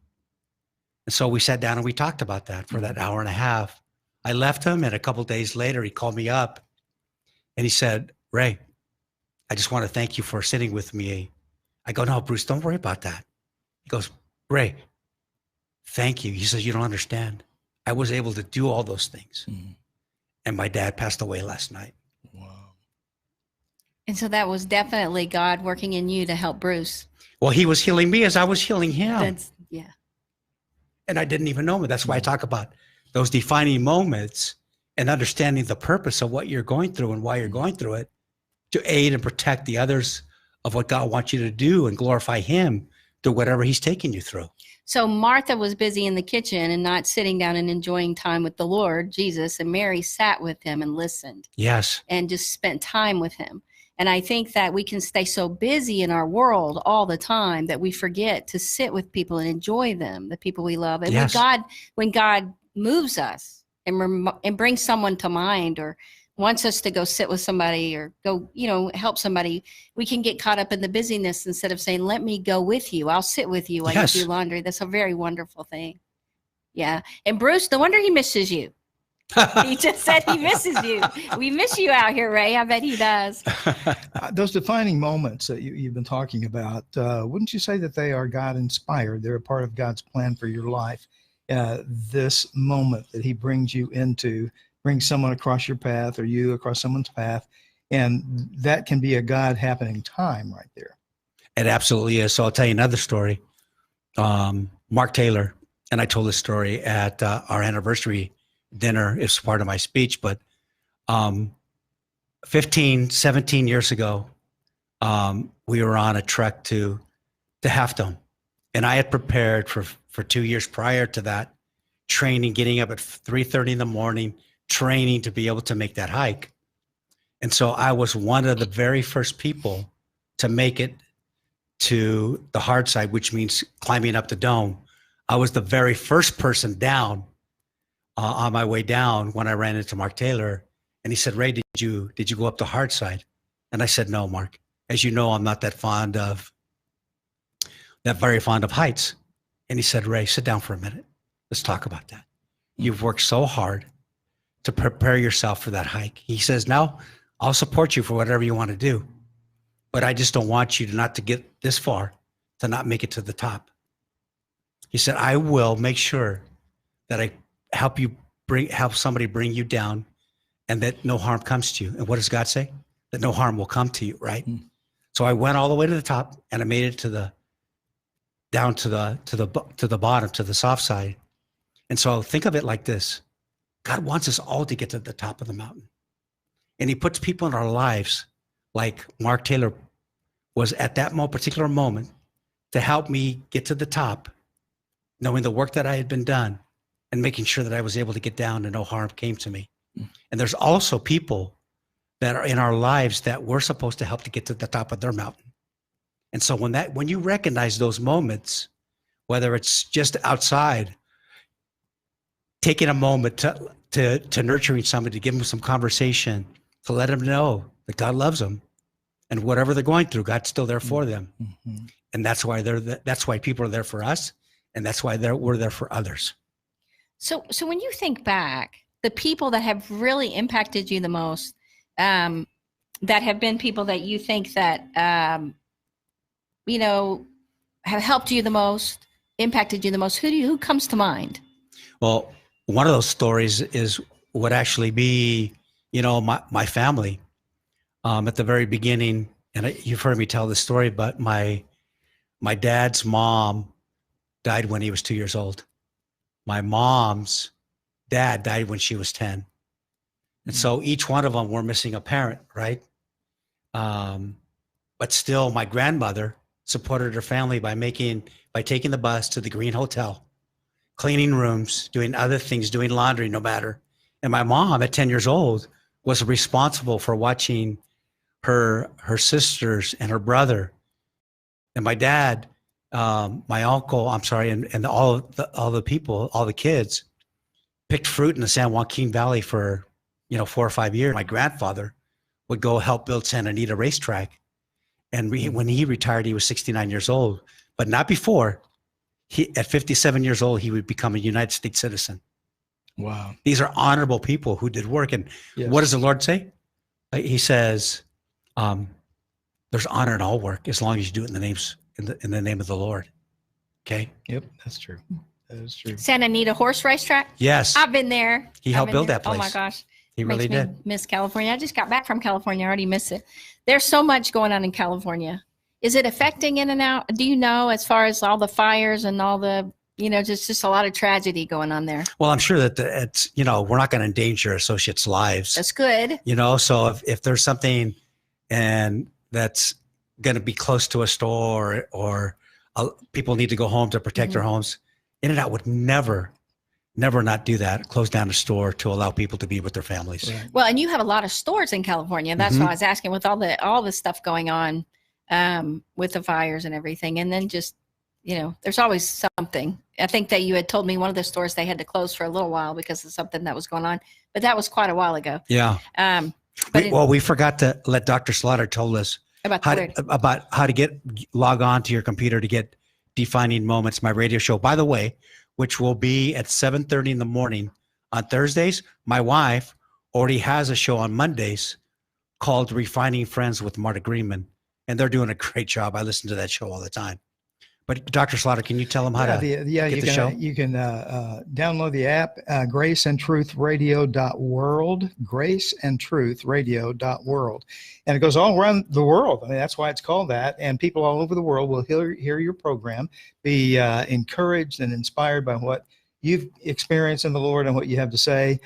And so we sat down and we talked about that for that hour and a half. I left him and a couple of days later, he called me up and he said, "Ray, I just want to thank you for sitting with me." I go, "No, Bruce, don't worry about that." He goes, "Ray, thank you." He says, "You don't understand. I was able to do all those things." And my dad passed away last night. Wow. And so that was definitely God working in you to help Bruce. Well, he was healing me as I was healing him. Yeah. And I didn't even know it. That's why I talk about those defining moments and understanding the purpose of what you're going through and why you're going through it, to aid and protect the others of what God wants you to do and glorify him through whatever he's taking you through. So Martha was busy in the kitchen and not sitting down and enjoying time with the Lord, Jesus, and Mary sat with him and listened. Yes. And just spent time with him. And I think that we can stay so busy in our world all the time that we forget to sit with people and enjoy them, the people we love. And Yes. when God moves us and brings someone to mind or wants us to go sit with somebody or go, help somebody, we can get caught up in the busyness instead of saying, "Let me go with you. I'll sit with you while Yes. you do laundry." That's a very wonderful thing. Yeah. And Bruce, no wonder he misses you. He just said he misses you. We miss you out here, Ray. I bet he does. Those defining moments that you've been talking about, wouldn't you say that they are God inspired? They're a part of God's plan for your life. This moment that he brings you into, brings someone across your path or you across someone's path. And that can be a God happening time right there. It absolutely is. So I'll tell you another story. Mark Taylor, and I told this story at our anniversary dinner. It's part of my speech, but 15, 17 years ago, we were on a trek to Half Dome. And I had prepared for 2 years prior to that, training, getting up at 3:30 in the morning, training to be able to make that hike. And so I was one of the very first people to make it to the hard side, which means climbing up the dome. I was the very first person down on my way down when I ran into Mark Taylor. And he said, "Ray, did you go up the hard side?" And I said, "No, Mark. As you know, I'm not that very fond of heights." And he said, "Ray, sit down for a minute. Let's talk about that. You've worked so hard to prepare yourself for that hike." He says, "Now I'll support you for whatever you want to do, but I just don't want you not to get this far to not make it to the top." He said, "I will make sure that I help somebody bring you down and that no harm comes to you." And what does God say? That no harm will come to you, right? So I went all the way to the top and I made it down to the bottom, to the soft side. And so think of it like this. God wants us all to get to the top of the mountain. And he puts people in our lives like Mark Taylor was at that particular moment to help me get to the top, knowing the work that I had been done and making sure that I was able to get down and no harm came to me. And there's also people that are in our lives that we're supposed to help to get to the top of their mountain. And so when you recognize those moments, whether it's just outside, taking a moment to nurturing somebody, to give them some conversation, to let them know that God loves them, and whatever they're going through, God's still there for them. Mm-hmm. And that's why people are there for us, and that's why we're there for others. So when you think back, the people that have really impacted you the most, that have been people that you think that, have helped you the most, impacted you the most, who comes to mind? Well, one of those stories would actually be, my family. At the very beginning, and you've heard me tell this story, but my dad's mom died when he was 2 years old. My mom's dad died when she was 10. And so each one of them were missing a parent, right? But still, my grandmother supported her family by taking the bus to the Green Hotel, cleaning rooms, doing other things, doing laundry, no matter. And my mom at 10 years old was responsible for watching her sisters and her brother. And my dad, my uncle, and all the people, all the kids picked fruit in the San Joaquin Valley for 4 or 5 years. My grandfather would go help build Santa Anita racetrack. And when he retired, he was 69 years old, but not before. At 57 years old, he would become a United States citizen. Wow. These are honorable people who did work. And Yes. What does the Lord say? He says, there's honor in all work as long as you do it in the name of the Lord. Okay. Yep. That's true. That is true. Santa Anita horse racetrack? Yes. I've been there. He helped build that place. Oh my gosh. He really Makes me did. miss California. I just got back from California. I already miss it. There's so much going on in California. Is it affecting In-N-Out? Do you know, as far as all the fires and all the, just a lot of tragedy going on there? Well, I'm sure that it's, we're not going to endanger associates' lives. That's good. So if there's something and that's going to be close to a store or people need to go home to protect their homes, In-N-Out would never not do that, close down a store to allow people to be with their families. Right. Well, and you have a lot of stores in California. That's why I was asking, with all the stuff going on with the fires and everything. And then just, there's always something. I think that you had told me one of the stores, they had to close for a little while because of something that was going on, but that was quite a while ago. Yeah. We forgot to let Dr. Slaughter tell us about how to log on to your computer to get Defining Moments, my radio show, by the way, which will be at 7:30 in the morning on Thursdays. My wife already has a show on Mondays called Refining Friends with Marta Greenman, and they're doing a great job. I listen to that show all the time. But Dr. Slaughter, can you tell them how to get the show? You can download the app, graceandtruthradio.world, graceandtruthradio.world. And it goes all around the world. I mean, that's why it's called that. And people all over the world will hear your program, be encouraged and inspired by what you've experienced in the Lord and what you have to say.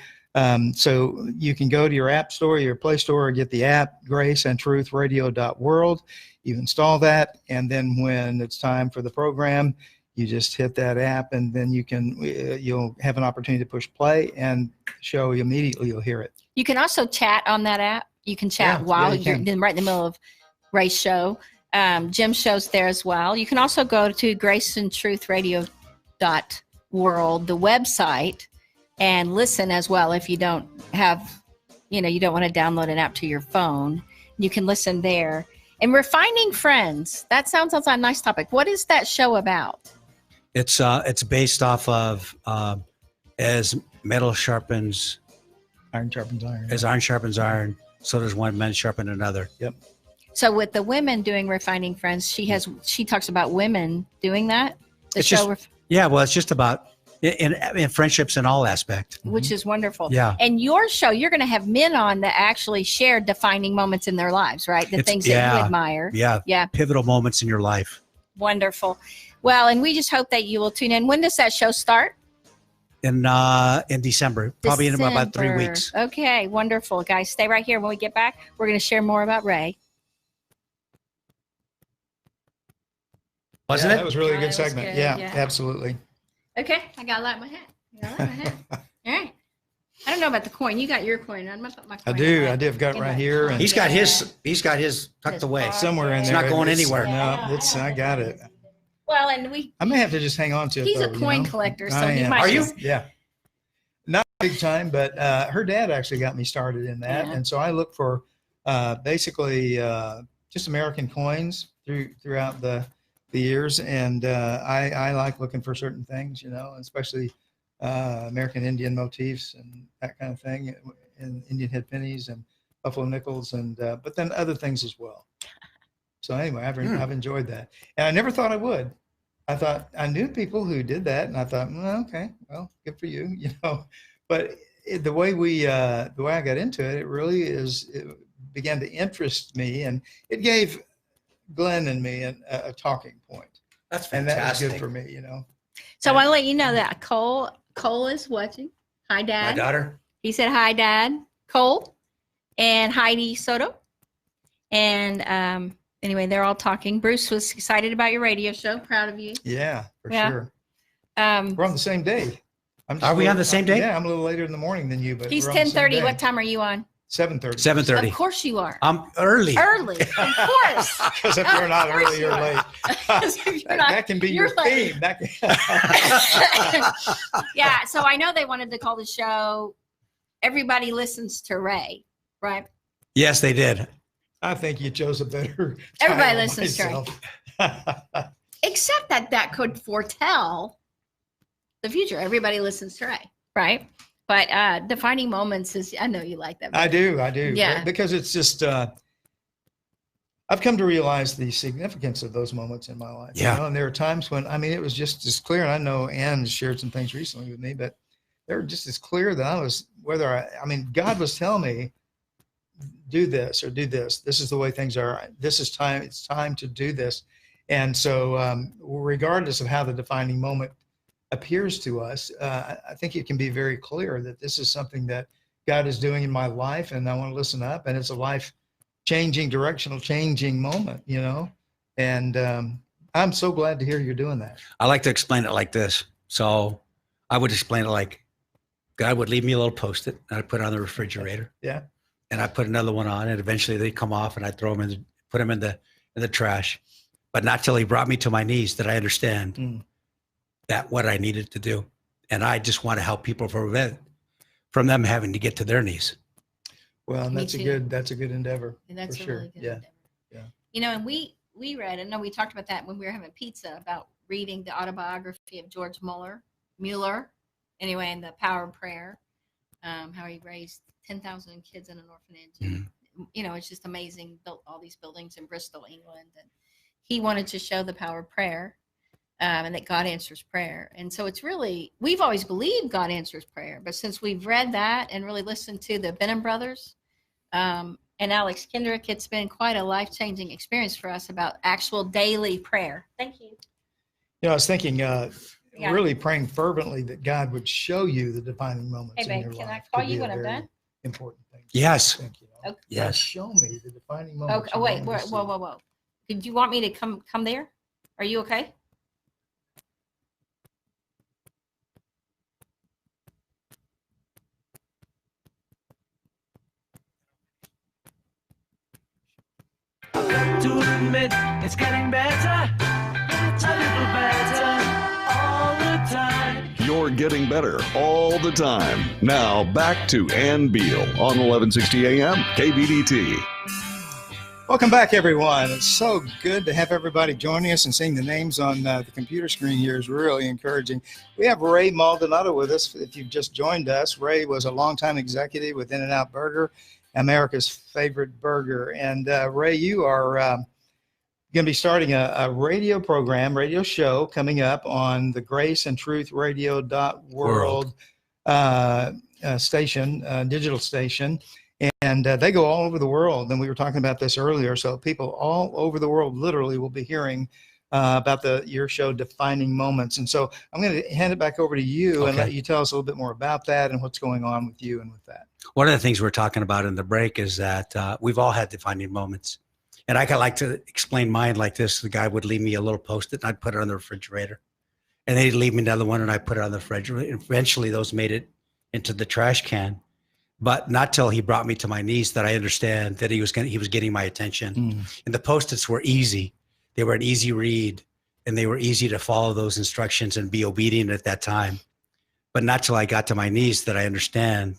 So you can go to your app store, your Play Store, or get the app, graceandtruthradio.world. You install that, and then when it's time for the program, you just hit that app, and then you'll have an opportunity to push play, and show immediately you'll hear it. You can also chat on that app. You can chat while you're right in the middle of Ray's show. Jim's show's there as well. You can also go to graceandtruthradio.world, the website, and listen as well. If you don't have, you don't want to download an app to your phone, you can listen there. And Refining Friends, that sounds like a nice topic. What is that show about? It's based off of as metal sharpens, iron sharpens iron. As iron sharpens iron, so does one man sharpen another. Yep. So with the women doing Refining Friends, she talks about women doing that. It's just about in friendships in all aspects, which is wonderful. Yeah. And your show, you're going to have men on that actually share defining moments in their lives, right? The things that you admire. Yeah. Yeah. Pivotal moments in your life. Wonderful. Well, and we just hope that you will tune in. When does that show start? In December, probably in about 3 weeks. Okay. Wonderful, guys. Stay right here. When we get back, we're going to share more about Ray. Wasn't Yeah, it? that was really a Oh, good that was segment. good, Yeah, yeah. absolutely. Okay, I got to light my hat. All right. I don't know about the coin. You got your coin. I'm gonna put my coin. I do. I've got it right here. And He's got his tucked His away. pocket. somewhere in It's there. not going anywhere. No, I got it. Well, and I may have to just hang on to it. he's a though, coin you know? collector, so I he am. might. Are you? just- Yeah. Not big time, but her dad actually got me started in that. Yeah. And so I look for basically just American coins throughout the years. And I like looking for certain things, you know, especially American Indian motifs and that kind of thing, and Indian head pennies and buffalo nickels, and but then other things as well. So anyway, I've enjoyed that, and I never thought I would. I thought I knew people who did that, and I thought, well, okay, well, good for you, you know. But the way I got into it, it began to interest me, and it gave Glenn and me a talking point, That's and that was fantastic. good for me, you know. So I want to let you know that Cole is watching. Hi, My Dad. daughter. He said hi, Dad. Cole and Heidi Soto. And anyway, they're all talking. Bruce was excited about your radio show. Proud of you. Yeah, for Yeah. sure. Um, We're on the same day. Are we on the same day? Yeah, I'm a little later in the morning than you, but he's we're on the same 10:30. day. What time are you on? 7:30. 7:30. Of course you are. I'm early. Early, of course. Because if you're not Of course early, you you're are. late. You're not- That can be you're your late. theme. That can... Yeah, so I know they wanted to call the show Everybody Listens to Ray, right? Yes, they did. I think you chose a better. Everybody title listens to Ray. myself. Except that could foretell the future. Everybody listens to Ray, right? But defining moments is, I know you like that. I do. Yeah. Because it's just, I've come to realize the significance of those moments in my life. Yeah. You know? And there are times when, I mean, it was just as clear. And I know Ann has shared some things recently with me, but they were just as clear that God was telling me, do this or do this. This is the way things are. This is time. It's time to do this. And so regardless of how the defining moment appears to us, I think it can be very clear that this is something that God is doing in my life, and I want to listen up. And it's a life-changing, directional changing moment, you know. And I'm so glad to hear you're doing that. I like to explain it like this. So I would explain it like God would leave me a little Post-it, and I'd put it on the refrigerator. Yeah. And I put another one on, and eventually they come off, and I throw them put them in the trash. But not till he brought me to my knees did I understand that what I needed to do. And I just want to help people from them having to get to their knees. Well, and Me that's too. a good endeavor. And that's for a sure. really good Yeah. endeavor. Yeah. You know, and we read, I know we talked about that when we were having pizza, about reading the autobiography of George Mueller, anyway, and the power of prayer, how he raised 10,000 kids in an orphanage. And, you know, it's just amazing, built all these buildings in Bristol, England. And he wanted to show the power of prayer, and that God answers prayer. And so it's really, we've always believed God answers prayer, but since we've read that and really listened to the Benham brothers, and Alex Kendrick, it's been quite a life-changing experience for us about actual daily prayer. Thank you. You know, I was thinking, Yeah. really praying fervently that God would show you the defining moments Hey, in babe, your can life. I call could be you a when I'm very done? Important thing. Yes. Thank you. Okay. Yes. Show me the defining moments. Okay. Oh, wait. Whoa. Did you want me to come there? Are you okay? To admit it's getting better, a little better all the time. You're getting better all the time. Now back to Ann Beal on 1160 AM KBDT. Welcome back, everyone. It's so good to have everybody joining us, and seeing the names on the computer screen here is really encouraging. We have Ray Maldonado with us. If you've just joined us, Ray was a longtime executive with In-N-Out Burger, America's favorite burger. And Ray, you are going to be starting a radio show coming up on the Grace and Truth Radio.world station, digital station. And they go all over the world. And we were talking about this earlier. So people all over the world literally will be hearing about your show, Defining Moments. And so I'm going to hand it back over to you and let you tell us a little bit more about that and what's going on with you and with that. One of the things we're talking about in the break is that we've all had defining moments And I like to explain mine like this. The guy would leave me a little Post-it, and I'd put it on the refrigerator. And then he'd leave me another one, and I put it on the refrigerator. Eventually, those made it into the trash can. But not till he brought me to my knees that I understand that he was getting my attention. And the Post-its were easy. They were an easy read, and they were easy to follow those instructions and be obedient at that time. But not till I got to my knees that I understand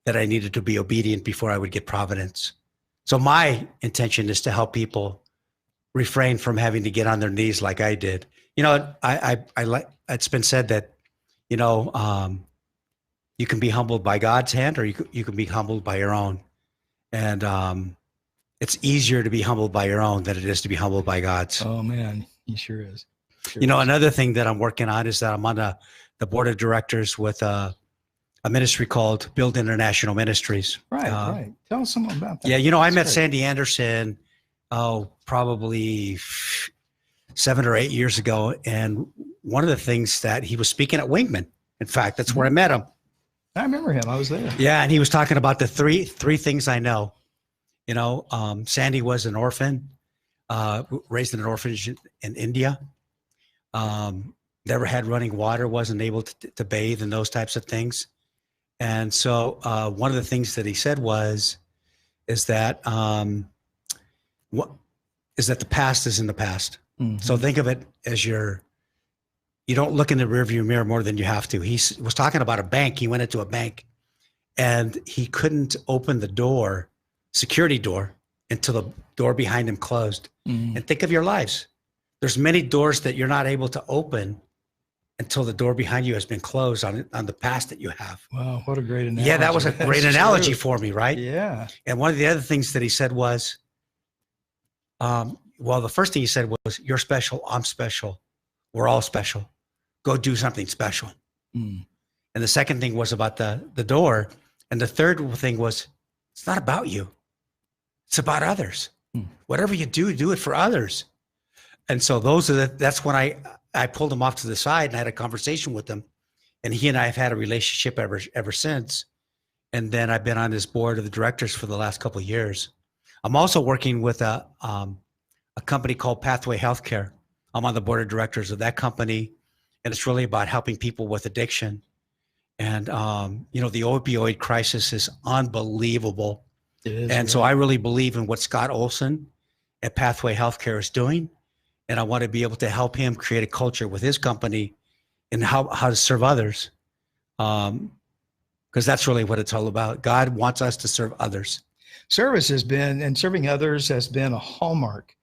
that I needed to be obedient before I would get providence. So my intention is to help people refrain from having to get on their knees like I did. You know, I like, it's been said that, you know, you can be humbled by God's hand, or you can be humbled by your own. And it's easier to be humbled by your own than it is to be humbled by God's. Oh man, he sure is. You know, another thing that I'm working on is that I'm on the board of directors with a ministry called Beal International Ministries. Right, right. Tell us something about that. Yeah, you know, I met great. Sandy Anderson, probably 7 or 8 years ago. And one of the things that he was speaking at Wingman, in fact, that's where I met him. I remember him. I was there. Yeah, and he was talking about the three things I know. You know, Sandy was an orphan, raised in an orphanage in India. Never had running water, wasn't able to bathe and those types of things. And so one of the things that he said is that the past is in the past. So think of it as you don't look in the rearview mirror more than you have to. He was talking about a bank. He went into a bank and he couldn't open the security door, until the door behind him closed. And think of your lives. There's many doors that you're not able to open until the door behind you has been closed on the past that you have. Wow, what a great analogy. Yeah, that was a great analogy for me, right? Yeah. And one of the other things that he said was, well, the first thing he said was, you're special, I'm special, we're all special. Go do something special. And the second thing was about the door. And the third thing was, it's not about you. It's about others. Whatever you do, do it for others. And so that's when I pulled him off to the side and I had a conversation with him. And he and I have had a relationship ever since. And then I've been on this board of the directors for the last couple of years. I'm also working with a company called Pathway Healthcare. I'm on the board of directors of that company. And it's really about helping people with addiction. And, you know, the opioid crisis is unbelievable. It is, and so I really believe in what Scott Olson at Pathway Healthcare is doing. And I want to be able to help him create a culture with his company and how to serve others. Because that's really what it's all about. God wants us to serve others. Service has been, and serving others has been a hallmark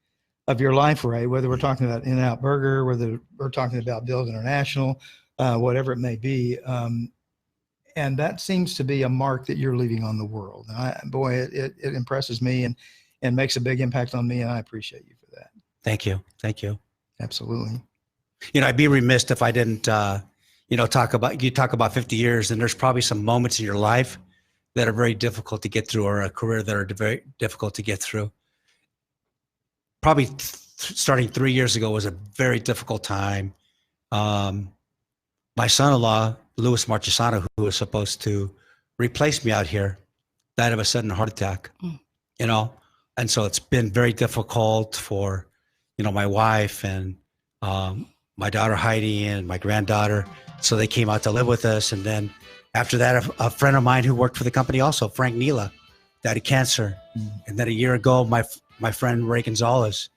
of your life, Ray, whether we're talking about In-N-Out Burger, whether we're talking about Beal International, whatever it may be. And that seems to be a mark that you're leaving on the world. And it impresses me and makes a big impact on me. And I appreciate you for that. Thank you. Thank you. Absolutely. You know, I'd be remiss if I didn't, talk about 50 years, and there's probably some moments in your life that are very difficult to get through, or a career that are very difficult to get through. Probably starting 3 years ago was a very difficult time. My son-in-law, Louis Marchesano, who was supposed to replace me out here, died of a sudden heart attack, you know? And so it's been very difficult for, you know, my wife and my daughter Heidi and my granddaughter. So they came out to live with us. And then after that, a friend of mine who worked for the company also, Frank Neela, died of cancer. And then a year ago, my friend Ray Gonzalez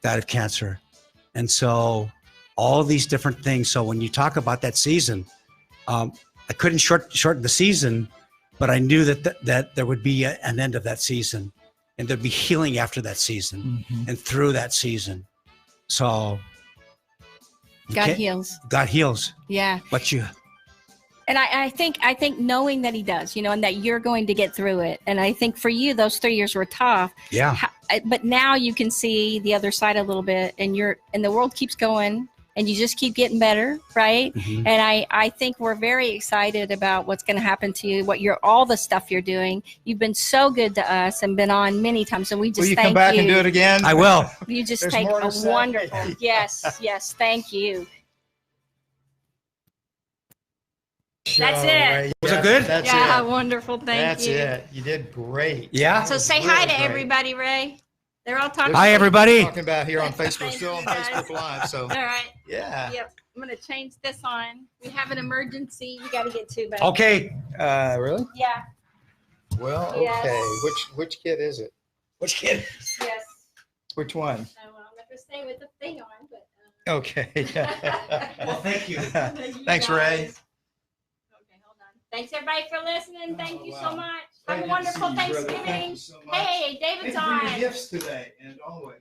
died of cancer. And so all these different things. So when you talk about that season, I couldn't shorten the season, but I knew that there would be an end of that season, and there'd be healing after that season and through that season. So God heals. God heals. Yeah. But And I think knowing that he does, you know, and that you're going to get through it. And I think for you, those 3 years were tough. Yeah. But now you can see the other side a little bit, and the world keeps going, and you just keep getting better, right? And I think we're very excited about what's going to happen to you, all the stuff you're doing. You've been so good to us and been on many times, and we just thank you. Will you come back and do it again? I will. You just There's take more to a say. wonderful, yes, thank you. That's it. Was it good? That's Yeah, it. wonderful, thank That's you. it. You did great. Yeah. So say Really hi to great. everybody, Ray. They're all talking. Hi, everybody. Talking about here on Facebook, Thank still you, on guys. Facebook Live. So All right. yeah. Yep. I'm gonna change this on. We have an emergency. We got to get to. But Okay. Really? yeah. Well, Yes. okay. Which kid is it? Which kid? Yes. Which one? So I'm gonna stay with the thing on, but. Okay. Well, thank you. Thanks, Ray. Okay, hold on. Thanks everybody for listening. Thank you so wow. much. Great Have a to wonderful see you, brother. Thanksgiving. Thank you so much. Hey, David's on. gifts today, and always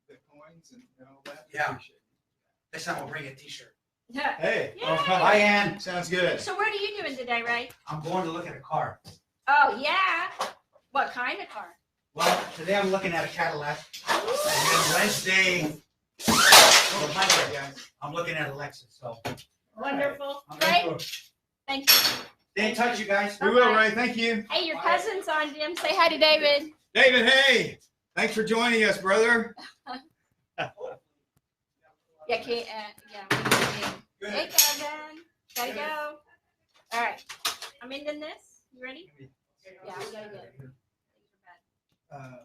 the coins and all that. Yeah. Appreciate Next time we'll bring a T-shirt. it. Hey. Yay. Hi, Ann. Sounds good. So what are you doing today, Ray? I'm going to look at a car. Oh yeah. What kind of car? Well, today I'm looking at a Cadillac. And then Wednesday, I'm looking at a Lexus. So Wonderful. I'm Ray, going to thank you. stay in touch, you guys. We will, Ray. Thank you. Hey, your cousin's on, Jim. Say hi to David. David, hey. Thanks for joining us, brother. Yeah, Kate, yeah. Hey, Kevin. Gotta go. All right. I'm ending this. You ready? Yeah, we gotta go.